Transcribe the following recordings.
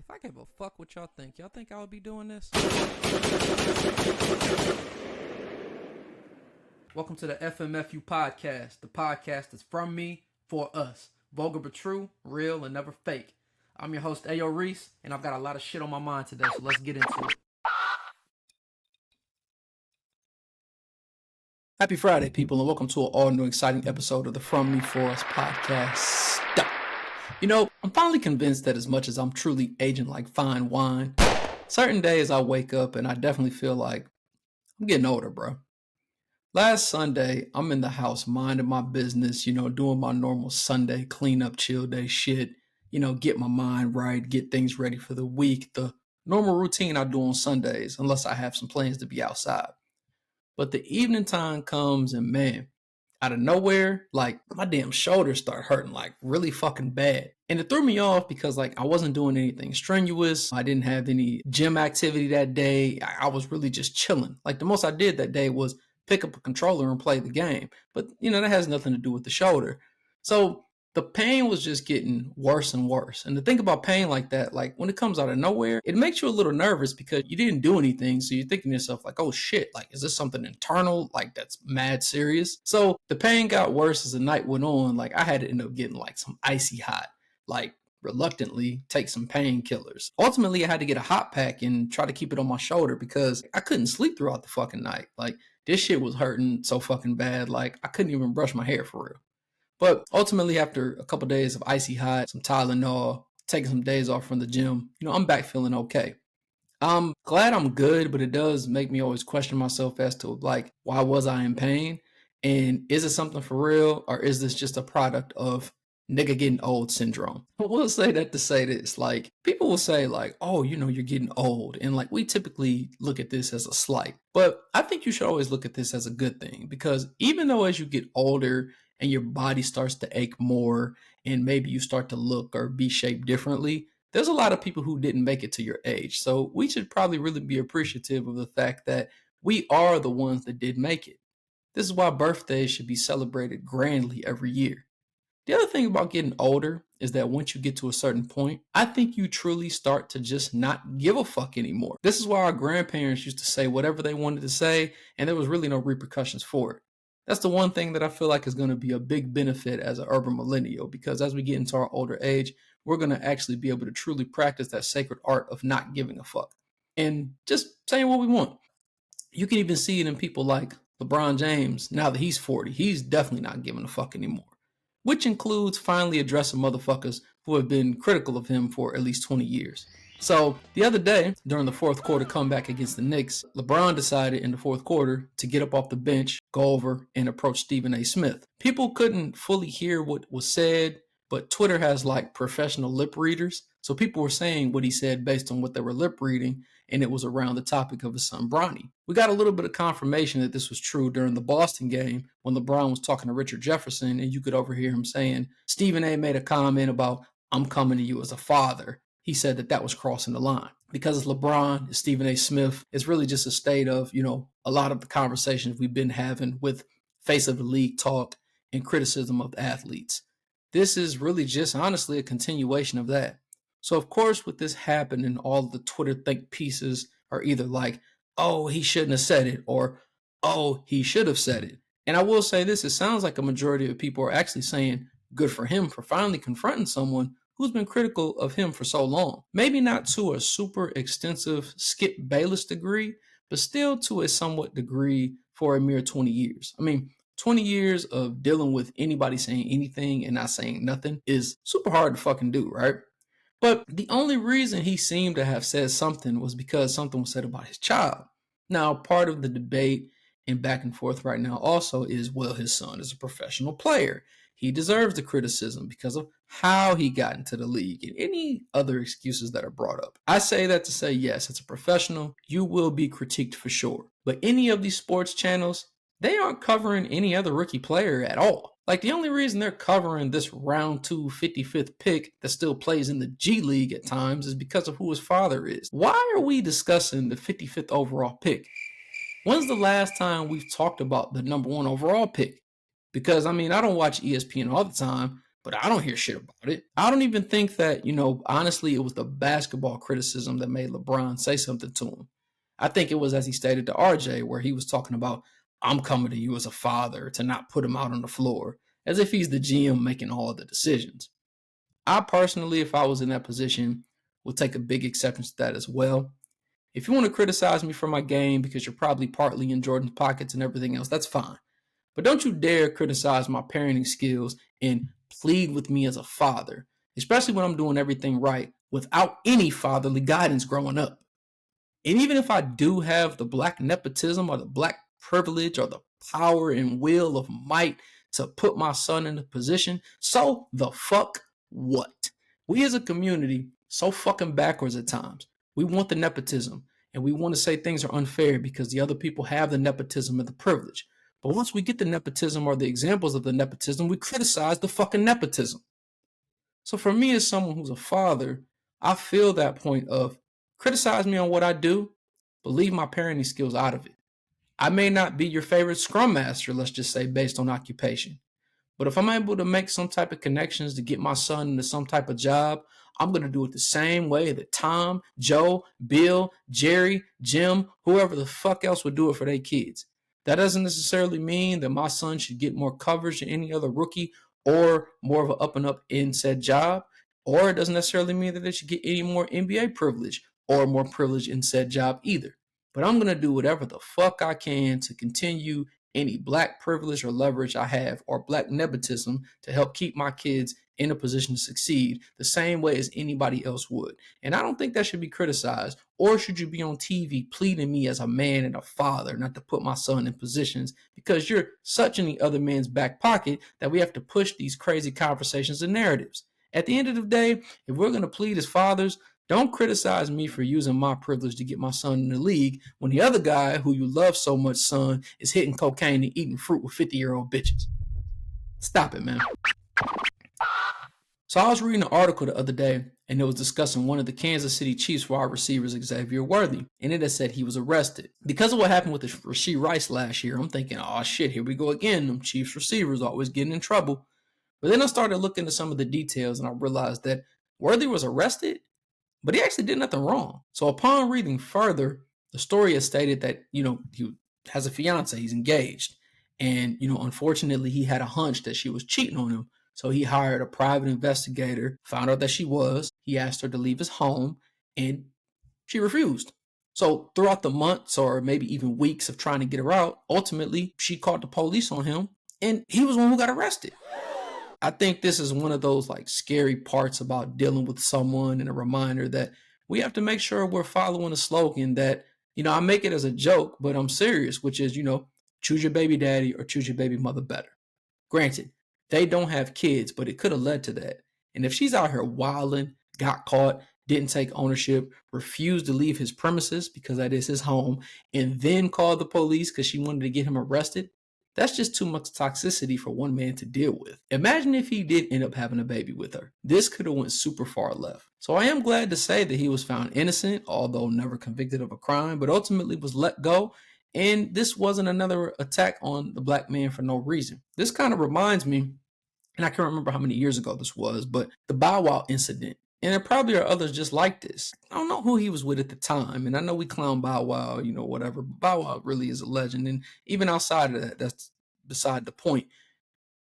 If I gave a fuck what y'all think I would be doing this? Welcome to the FMFU podcast, the podcast that's from me, for us. Vulgar but true, real and never fake. I'm your host, Reese, and I've got a lot of shit on my mind today, so let's get into it. Happy Friday, people, and welcome to an all-new exciting episode of the From Me For Us podcast. You know, I'm finally convinced that as much as I'm truly aging like fine wine, certain days I wake up and I definitely feel like I'm getting older, bro. Last Sunday, I'm in the house minding my business, doing my normal Sunday cleanup, chill day shit, get my mind right, get things ready for the week, the normal routine I do on Sundays, unless I have some plans to be outside. But the evening time comes and man, out of nowhere, like my damn shoulders start hurting like really fucking bad. And it threw me off because like I wasn't doing anything strenuous. I didn't have any gym activity that day. I was really just chilling. Like the most I did that day was pick up a controller and play the game. But that has nothing to do with the shoulder. So the pain was just getting worse and worse. And to think about pain like that, like when it comes out of nowhere, it makes you a little nervous because you didn't do anything. So you're thinking to yourself like, oh shit, like, is this something internal? Like that's mad serious. So the pain got worse as the night went on. Like I had to end up getting like some icy hot, like reluctantly take some painkillers. Ultimately, I had to get a hot pack and try to keep it on my shoulder because I couldn't sleep throughout the fucking night. Like this shit was hurting so fucking bad. Like I couldn't even brush my hair for real. But ultimately, after a couple of days of icy hot, some Tylenol, taking some days off from the gym, I'm back feeling okay. I'm glad I'm good, but it does make me always question myself as to like, why was I in pain? And is it something for real? Or is this just a product of nigga getting old syndrome? I will say that to say this, like people will say like, oh, you're getting old. And like, we typically look at this as a slight, but I think you should always look at this as a good thing because even though as you get older, and your body starts to ache more and maybe you start to look or be shaped differently, there's a lot of people who didn't make it to your age. So we should probably really be appreciative of the fact that we are the ones that did make it. This is why birthdays should be celebrated grandly every year. The other thing about getting older is that once you get to a certain point, I think you truly start to just not give a fuck anymore. This is why our grandparents used to say whatever they wanted to say, and there was really no repercussions for it. That's the one thing that I feel like is going to be a big benefit as an urban millennial, because as we get into our older age, we're going to actually be able to truly practice that sacred art of not giving a fuck and just saying what we want. You can even see it in people like LeBron James. Now that he's 40, he's definitely not giving a fuck anymore, which includes finally addressing motherfuckers who have been critical of him for at least 20 years. So the other day, during the fourth quarter comeback against the Knicks, LeBron decided in the fourth quarter to get up off the bench, go over, and approach Stephen A. Smith. People couldn't fully hear what was said, but Twitter has like professional lip readers. So people were saying what he said based on what they were lip reading, and it was around the topic of his son Bronny. We got a little bit of confirmation that this was true during the Boston game when LeBron was talking to Richard Jefferson, and you could overhear him saying, Stephen A. made a comment about, I'm coming to you as a father. He said that was crossing the line. Because it's LeBron, it's Stephen A. Smith, it's really just a state of, a lot of the conversations we've been having with face of the league talk and criticism of the athletes. This is really just honestly a continuation of that. So of course, with this happening, all the Twitter think pieces are either like, oh, he shouldn't have said it, or, oh, he should have said it. And I will say this, it sounds like a majority of people are actually saying, good for him for finally confronting someone who's been critical of him for so long. Maybe not to a super extensive Skip Bayless degree, but still to a somewhat degree for a mere 20 years. I mean, 20 years of dealing with anybody saying anything and not saying nothing is super hard to fucking do, right? But the only reason he seemed to have said something was because something was said about his child. Now, part of the debate and back and forth right now also is, well, his son is a professional player. He deserves the criticism because of how he got into the league and any other excuses that are brought up. I say that to say, yes, as a professional, you will be critiqued for sure. But any of these sports channels, they aren't covering any other rookie player at all. Like the only reason they're covering this round 2 55th pick that still plays in the G League at times is because of who his father is. Why are we discussing the 55th overall pick? When's the last time we've talked about the number 1 overall pick? Because, I mean, I don't watch ESPN all the time, but I don't hear shit about it. I don't even think that, honestly, it was the basketball criticism that made LeBron say something to him. I think it was, as he stated to RJ, where he was talking about, I'm coming to you as a father, to not put him out on the floor, as if he's the GM making all of the decisions. I personally, if I was in that position, would take a big exception to that as well. If you want to criticize me for my game because you're probably partly in Jordan's pockets and everything else, that's fine. But don't you dare criticize my parenting skills and plead with me as a father, especially when I'm doing everything right without any fatherly guidance growing up. And even if I do have the black nepotism or the black privilege or the power and will of might to put my son in a position, so the fuck what? We as a community so fucking backwards at times. We want the nepotism and we want to say things are unfair because the other people have the nepotism and the privilege. But once we get the nepotism or the examples of the nepotism, we criticize the fucking nepotism. So for me as someone who's a father, I feel that point of criticize me on what I do, but leave my parenting skills out of it. I may not be your favorite scrum master, let's just say, based on occupation. But if I'm able to make some type of connections to get my son into some type of job, I'm going to do it the same way that Tom, Joe, Bill, Jerry, Jim, whoever the fuck else would do it for their kids. That doesn't necessarily mean that my son should get more coverage than any other rookie or more of an up and up in said job. Or it doesn't necessarily mean that they should get any more NBA privilege or more privilege in said job either. But I'm going to do whatever the fuck I can to continue any black privilege or leverage I have or black nepotism to help keep my kids in a position to succeed the same way as anybody else would. And I don't think that should be criticized. Or should you be on TV pleading me as a man and a father not to put my son in positions because you're such in the other man's back pocket that we have to push these crazy conversations and narratives. At the end of the day, if we're going to plead as fathers, don't criticize me for using my privilege to get my son in the league when the other guy who you love so much, son, is hitting cocaine and eating fruit with 50-year-old bitches. Stop it, man. So I was reading an article the other day, and it was discussing one of the Kansas City Chiefs wide receivers, Xavier, and it had said he was arrested. Because of what happened with Rashee Rice last year, I'm thinking, oh shit, here we go again. Them Chiefs receivers always getting in trouble. But then I started looking at some of the details, and I realized that Worthy was arrested, but he actually did nothing wrong. So upon reading further, the story has stated that, he has a fiance, he's engaged. And, unfortunately, he had a hunch that she was cheating on him. So he hired a private investigator, found out that she was. He asked her to leave his home, and she refused. So throughout the months or maybe even weeks of trying to get her out, ultimately, she called the police on him, and he was the one who got arrested. I think this is one of those scary parts about dealing with someone and a reminder that we have to make sure we're following a slogan that, I make it as a joke, but I'm serious, which is, choose your baby daddy or choose your baby mother better. Granted, they don't have kids, but it could have led to that. And if she's out here wilding, got caught, didn't take ownership, refused to leave his premises because that is his home, and then called the police because she wanted to get him arrested, that's just too much toxicity for one man to deal with. Imagine if he did end up having a baby with her. This could have went super far left. So I am glad to say that he was found innocent, although never convicted of a crime, but ultimately was let go. And this wasn't another attack on the black man for no reason. This kind of reminds me, and I can't remember how many years ago this was, but the Bow Wow incident. And there probably are others just like this. I don't know who he was with at the time. And I know we clown Bow Wow, whatever. But Bow Wow really is a legend. And even outside of that, that's beside the point.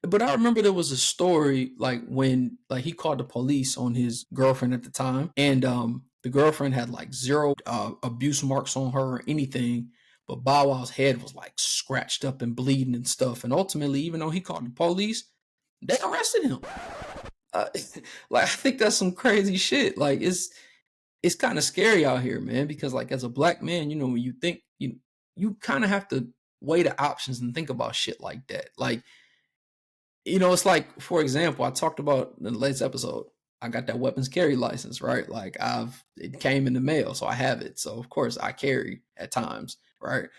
But I remember there was a story when he called the police on his girlfriend at the time. And the girlfriend had zero abuse marks on her or anything. But Bow Wow's head was scratched up and bleeding and stuff. And ultimately, even though he called the police, they arrested him. I think that's some crazy shit. It's kind of scary out here, man, because as a black man, when you think you kind of have to weigh the options and think about shit like that. It's for example, I talked about in the latest episode, I got that weapons carry license, right? It came in the mail, so I have it. So of course I carry at times, right?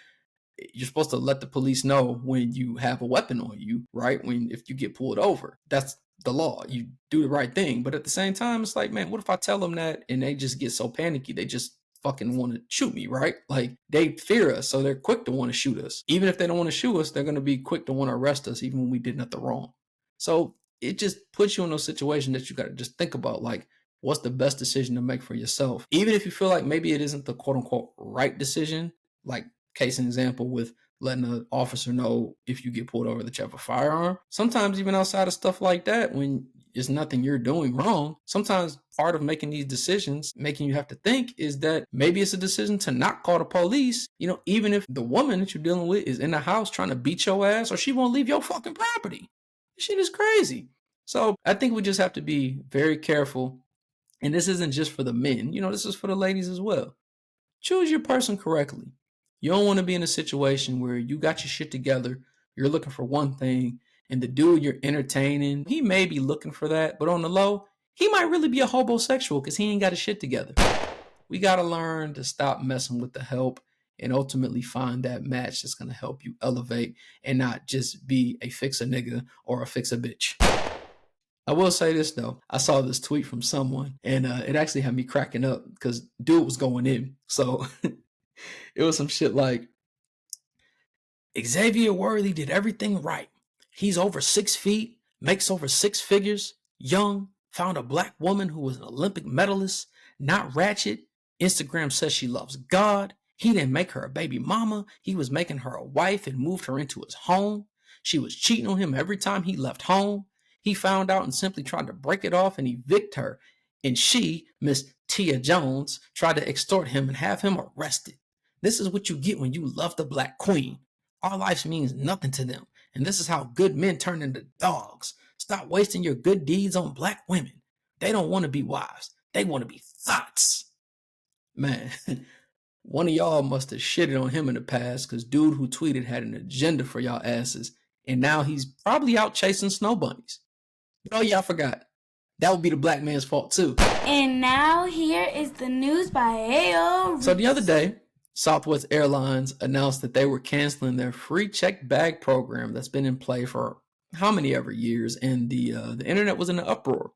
You're supposed to let the police know when you have a weapon on you, right? If you get pulled over, that's the law. You do the right thing. But at the same time, it's man, what if I tell them that and they just get so panicky, they just fucking want to shoot me, right? They fear us, so they're quick to want to shoot us. Even if they don't want to shoot us, they're going to be quick to want to arrest us, even when we did nothing wrong. So it just puts you in those situations that you got to just think about, like, what's the best decision to make for yourself. Even if you feel like maybe it isn't the quote unquote right decision, like case in example with letting an officer know if you get pulled over that you have a firearm. Sometimes even outside of stuff like that, when it's nothing you're doing wrong, sometimes part of making these decisions, making you have to think, is that maybe it's a decision to not call the police, even if the woman that you're dealing with is in the house trying to beat your ass, or she won't leave your fucking property. This shit is crazy. So I think we just have to be very careful. And this isn't just for the men, this is for the ladies as well. Choose your person correctly. You don't want to be in a situation where you got your shit together, you're looking for one thing, and the dude you're entertaining, he may be looking for that, but on the low, he might really be a homosexual because he ain't got his shit together. We got to learn to stop messing with the help and ultimately find that match that's going to help you elevate and not just be a fix-a-nigga or a fix-a-bitch. I will say this though. I saw this tweet from someone and it actually had me cracking up because dude was going in. So it was some shit like, Xavier Worthy did everything right. He's over 6 feet, makes over 6 figures, young, found a black woman who was an Olympic medalist, not ratchet. Instagram says she loves God. He didn't make her a baby mama. He was making her a wife and moved her into his home. She was cheating on him every time he left home. He found out and simply tried to break it off and evict her. And she, Miss Tia Jones, tried to extort him and have him arrested. This is what you get when you love the black queen. Our life means nothing to them. And this is how good men turn into dogs. Stop wasting your good deeds on black women. They don't want to be wives. They want to be thoughts. Man, one of y'all must have shitted on him in the past because dude who tweeted had an agenda for y'all asses. And now he's probably out chasing snow bunnies. Oh, yeah, I forgot. That would be the black man's fault, too. And now here is the news by A.O. So the other day, Southwest Airlines announced that they were canceling their free checked bag program that's been in play for how many ever years, and the internet was in an uproar.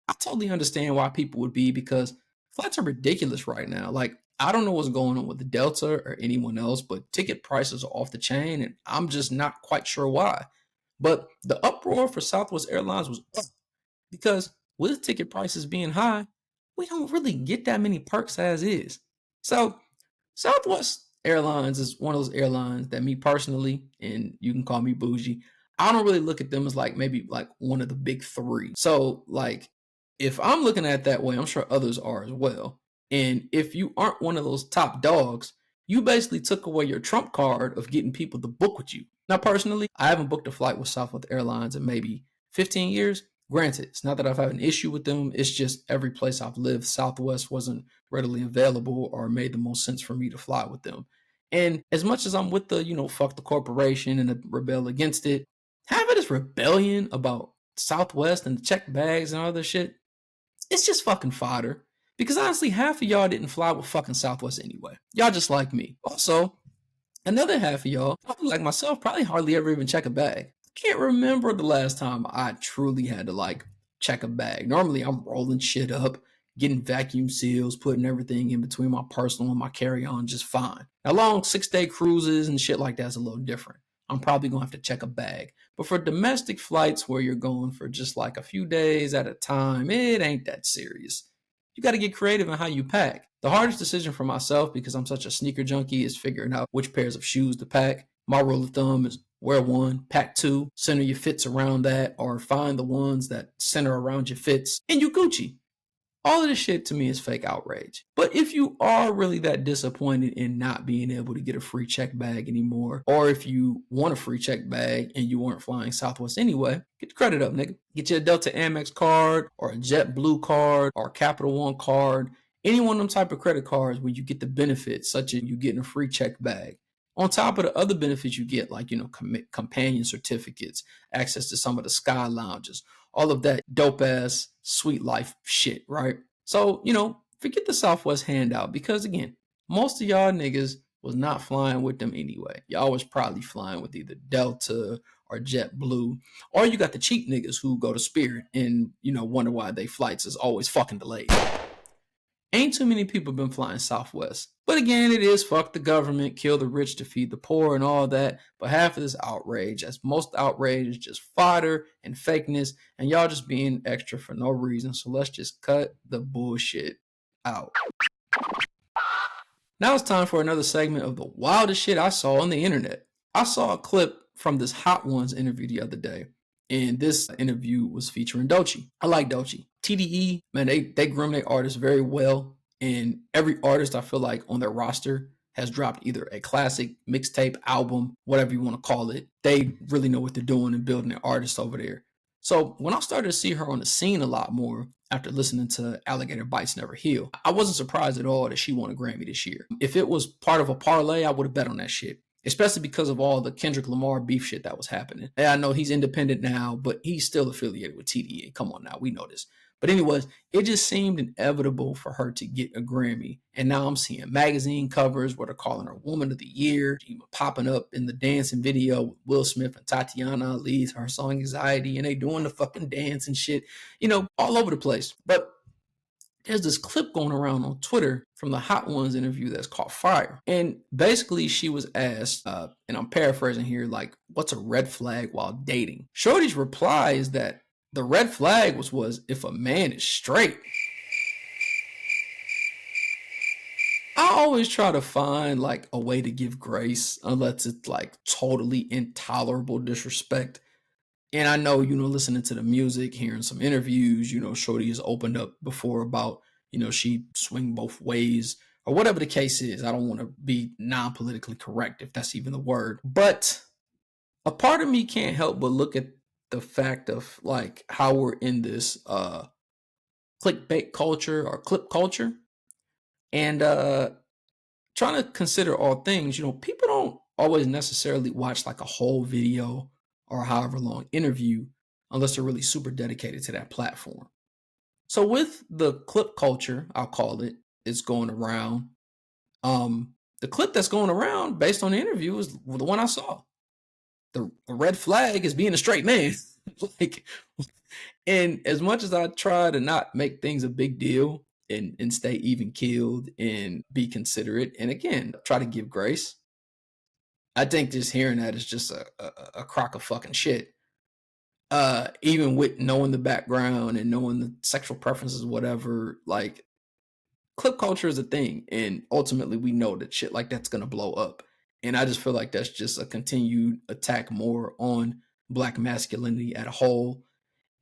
I totally understand why people would be, because flights are ridiculous right now. Like, I don't know what's going on with the Delta or anyone else, but ticket prices are off the chain, and I'm just not quite sure why. But the uproar for Southwest Airlines was up because with ticket prices being high, we don't really get that many perks as is. So Southwest Airlines is one of those airlines that me personally, and you can call me bougie, I don't really look at them as maybe one of the big three. So if I'm looking at it that way, I'm sure others are as well. And if you aren't one of those top dogs, you basically took away your trump card of getting people to book with you. Now, personally, I haven't booked a flight with Southwest Airlines in maybe 15 years. Granted, it's not that I've had an issue with them. It's just every place I've lived, Southwest wasn't readily available or made the most sense for me to fly with them. And as much as I'm with the, fuck the corporation and the rebel against it, having this rebellion about Southwest and the check bags and all this shit, it's just fucking fodder. Because honestly, half of y'all didn't fly with fucking Southwest anyway. Y'all just like me. Also, another half of y'all, probably like myself, probably hardly ever even check a bag. Can't remember the last time I truly had to check a bag. Normally I'm rolling shit up, getting vacuum seals, putting everything in between my personal and my carry-on just fine. Now, long 6-day cruises and shit like that's a little different. I'm probably gonna have to check a bag. But for domestic flights where you're going for just a few days at a time, it ain't that serious. You got to get creative in how you pack. The hardest decision for myself, because I'm such a sneaker junkie, is figuring out which pairs of shoes to pack. My rule of thumb is wear one, pack two, center your fits around that, or find the ones that center around your fits, and you Gucci. All of this shit to me is fake outrage. But if you are really that disappointed in not being able to get a free check bag anymore, or if you want a free check bag and you weren't flying Southwest anyway, get the credit up, nigga. Get you a Delta Amex card or a JetBlue card or a Capital One card. Any one of them type of credit cards where you get the benefits, such as you getting a free check bag. On top of the other benefits you get, companion certificates, access to some of the sky lounges, all of that dope ass sweet life shit, right? So, forget the Southwest handout, because again, most of y'all niggas was not flying with them anyway. Y'all was probably flying with either Delta or JetBlue, or you got the cheap niggas who go to Spirit and, wonder why they flights is always fucking delayed. Ain't too many people been flying Southwest. But again, it is fuck the government, kill the rich to feed the poor and all that. But half of this outrage, as most outrage is just fodder and fakeness, and y'all just being extra for no reason. So let's just cut the bullshit out. Now it's time for another segment of the wildest shit I saw on the internet. I saw a clip from this Hot Ones interview the other day, and this interview was featuring Doechii. I like Doechii. TDE, man, they groom their artists very well, and every artist I feel like on their roster has dropped either a classic, mixtape, album, whatever you want to call it. They really know what they're doing and building their artists over there. So when I started to see her on the scene a lot more after listening to Alligator Bites Never Heal, I wasn't surprised at all that she won a Grammy this year. If it was part of a parlay, I would have bet on that shit, especially because of all the Kendrick Lamar beef shit that was happening. Yeah, I know he's independent now, but he's still affiliated with TDE. Come on now, we know this. But anyways, it just seemed inevitable for her to get a Grammy. And now I'm seeing magazine covers where they're calling her Woman of the Year, even popping up in the dancing video with Will Smith and Tatiana Ali's her song Anxiety, and they doing the fucking dance and shit, all over the place. But there's this clip going around on Twitter from the Hot Ones interview that's called Fire. And basically she was asked, and I'm paraphrasing here, like, what's a red flag while dating? Shorty's reply is that the red flag was if a man is straight. I always try to find like a way to give grace unless it's like totally intolerable disrespect. And I know, listening to the music, hearing some interviews, Shorty has opened up before about, she swing both ways or whatever the case is. I don't want to be non-politically correct, if that's even the word. But a part of me can't help but look at the fact of like how we're in this clickbait culture or clip culture, and trying to consider all things. People don't always necessarily watch like a whole video or however long interview unless they're really super dedicated to that platform. So with the clip culture, I'll call it, it's going around. The clip that's going around based on the interview is the one I saw. The red flag is being a straight man. And as much as I try to not make things a big deal and stay even keeled and be considerate, and again, try to give grace, I think just hearing that is just a crock of fucking shit. Even with knowing the background and knowing the sexual preferences, whatever, like clip culture is a thing. And ultimately we know that shit like that's going to blow up. And I just feel like that's just a continued attack more on Black masculinity at a whole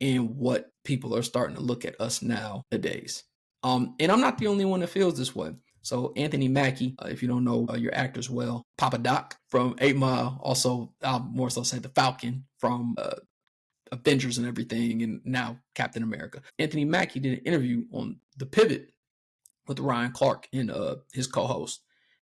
and what people are starting to look at us nowadays. And I'm not the only one that feels this way. So Anthony Mackie, if you don't know your actors well, Papa Doc from 8 Mile, also I'll more so say the Falcon from Avengers and everything, and now Captain America. Anthony Mackie did an interview on The Pivot with Ryan Clark and his co-host.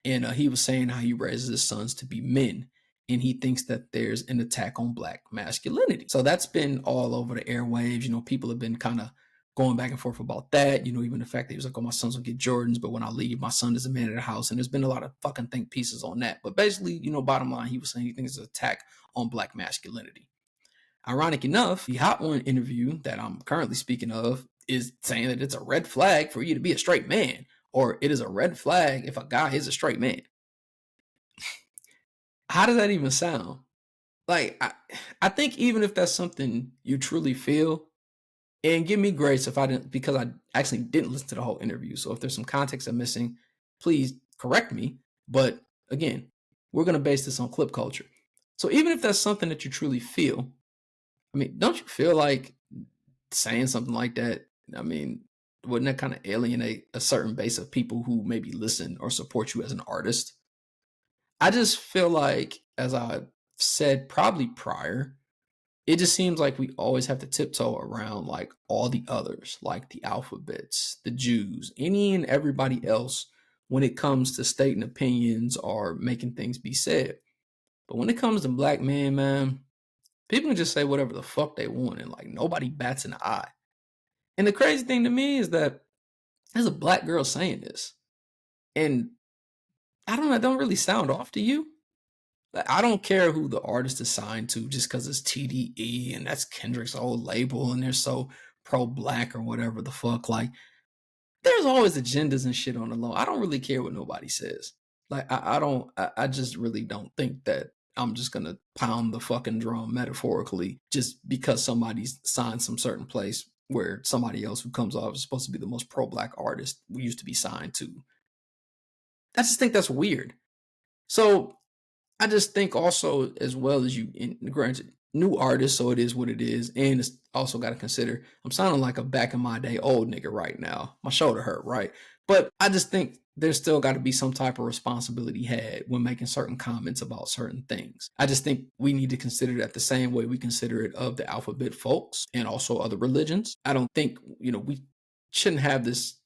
And he was saying how he raises his sons to be men. And he thinks that there's an attack on Black masculinity. So that's been all over the airwaves. People have been kind of going back and forth about that. Even the fact that he was like, oh, my sons will get Jordans, but when I leave, my son is the man of the house. And there's been a lot of fucking think pieces on that. But basically, bottom line, he was saying he thinks it's an attack on Black masculinity. Ironic enough, the Hot One interview that I'm currently speaking of is saying that it's a red flag for you to be a straight man, or it is a red flag if a guy is a straight man. How does that even sound? Like, I think even if that's something you truly feel, and give me grace if I didn't, because I actually didn't listen to the whole interview. So if there's some context I'm missing, please correct me. But again, we're going to base this on clip culture. So even if that's something that you truly feel, don't you feel like saying something like that? Wouldn't that kind of alienate a certain base of people who maybe listen or support you as an artist? I just feel like, as I said probably prior, it just seems like we always have to tiptoe around like all the others, like the alphabets, the Jews, any and everybody else when it comes to stating opinions or making things be said. But when it comes to Black men, man, people can just say whatever the fuck they want and like nobody bats an eye. And the crazy thing to me is that there's a Black girl saying this. And I don't know, it don't really sound off to you. I don't care who the artist is signed to just because it's TDE and that's Kendrick's old label and they're so pro-Black or whatever the fuck. Like, there's always agendas and shit on the low. I don't really care what nobody says. Like I just really don't think that I'm just gonna pound the fucking drum metaphorically just because somebody's signed some certain place where somebody else who comes off is supposed to be the most pro-black artist we used to be signed to. I just think that's weird. So I just think also, as well as granted, new artists, so it is what it is. And it's also got to consider, I'm sounding like a back in my day old nigga right now. My shoulder hurt, right? But I just think there's still got to be some type of responsibility had when making certain comments about certain things. I just think we need to consider that the same way we consider it of the alphabet folks and also other religions. I don't think, we shouldn't have this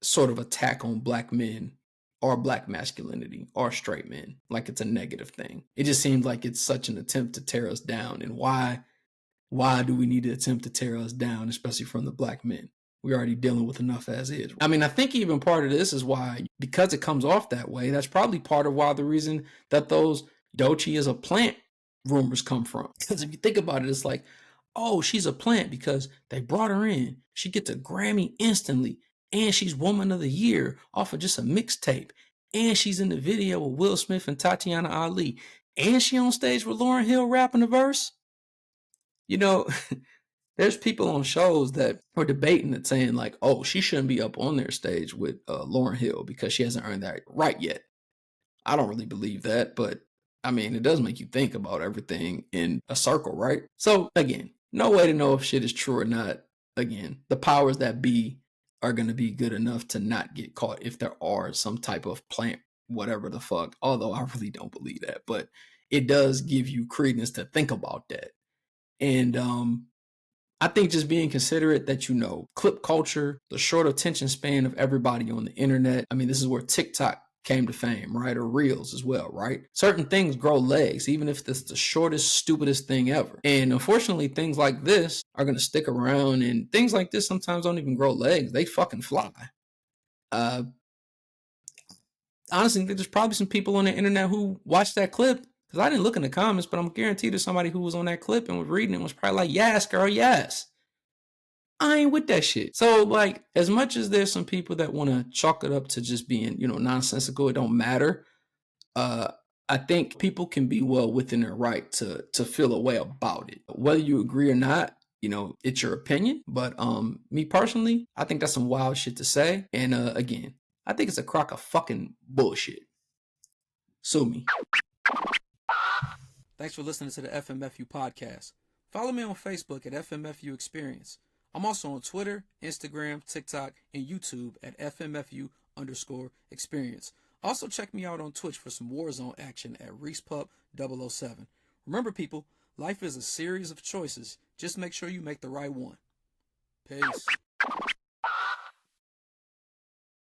sort of attack on black men or black masculinity or straight men like it's a negative thing. It just seems like it's such an attempt to tear us down. And why do we need to attempt to tear us down, especially from the black men? We're already dealing with enough as is. I mean, I think even part of this is why, because it comes off that way, that's probably part of why the reason that those Doechii is a plant rumors come from. Because if you think about it, it's like, oh, she's a plant because they brought her in. She gets a Grammy instantly. And she's Woman of the Year off of just a mixtape. And she's in the video with Will Smith and Tatiana Ali. And she on stage with Lauryn Hill rapping the verse. There's people on shows that are debating it, saying like, oh, she shouldn't be up on their stage with Lauryn Hill because she hasn't earned that right yet. I don't really believe that, but I mean, it does make you think about everything in a circle, right? So again, no way to know if shit is true or not. Again, the powers that be are going to be good enough to not get caught if there are some type of plant, whatever the fuck. Although I really don't believe that, but it does give you credence to think about that. And I think just being considerate that, clip culture, the short attention span of everybody on the internet. I mean, this is where TikTok came to fame, right? Or Reels as well, right? Certain things grow legs, even if it's the shortest, stupidest thing ever. And unfortunately, things like this are going to stick around, and things like this sometimes don't even grow legs. They fucking fly. Honestly, there's probably some people on the internet who watched that clip, because I didn't look in the comments, but I'm guaranteed there's somebody who was on that clip and was reading it and was probably like, yes, girl, yes. I ain't with that shit. So, like, as much as there's some people that want to chalk it up to just being, nonsensical, it don't matter. I think people can be well within their right to feel a way about it. Whether you agree or not, it's your opinion. But me personally, I think that's some wild shit to say. And again, I think it's a crock of fucking bullshit. Sue me. Thanks for listening to the FMFU podcast. Follow me on Facebook at FMFU Experience. I'm also on Twitter, Instagram, TikTok, and YouTube at FMFU_experience. Also check me out on Twitch for some Warzone action at ReesePup007. Remember, people, life is a series of choices. Just make sure you make the right one. Peace.